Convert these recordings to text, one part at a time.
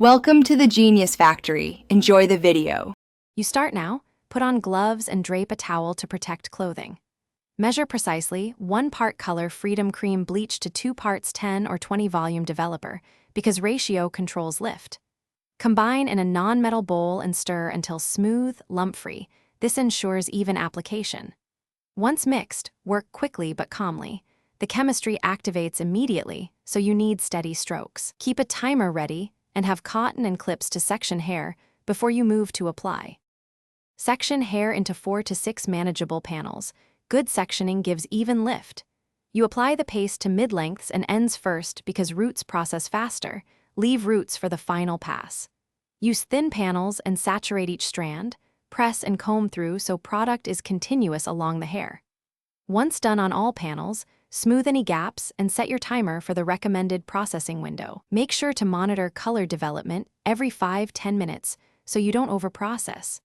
Welcome to the Genius Factory. Enjoy the video. You start now, put on gloves and drape a towel to protect clothing. Measure precisely 1 part Color Freedom Cream Bleach to 2 parts 10 or 20 volume developer, because ratio controls lift. Combine in a non-metal bowl and stir until smooth, lump-free. This ensures even application. Once mixed, work quickly but calmly. The chemistry activates immediately, so you need steady strokes. Keep a timer ready and have cotton and clips to section hair before you move to apply. Section hair into 4 to 6 manageable panels. Good sectioning gives even lift. You apply the paste to mid-lengths and ends first because roots process faster. Leave roots for the final pass. Use thin panels and saturate each strand. Press and comb through so product is continuous along the hair. Once done on all panels, smooth any gaps and set your timer for the recommended processing window. Make sure to monitor color development every 5-10 minutes so you don't overprocess.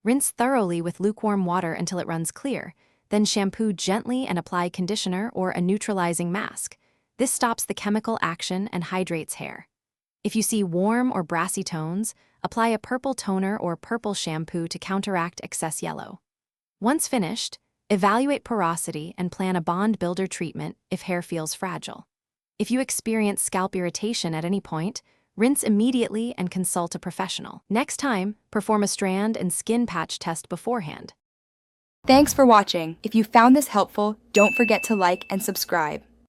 Rinse thoroughly with lukewarm water until it runs clear, then shampoo gently and apply conditioner or a neutralizing mask. This stops the chemical action and hydrates hair. If you see warm or brassy tones, apply a purple toner or purple shampoo to counteract excess yellow. Once finished, evaluate porosity and plan a bond builder treatment if hair feels fragile. If you experience scalp irritation at any point, rinse immediately and consult a professional. Next time, perform a strand and skin patch test beforehand. Thanks for watching. If you found this helpful, don't forget to like and subscribe.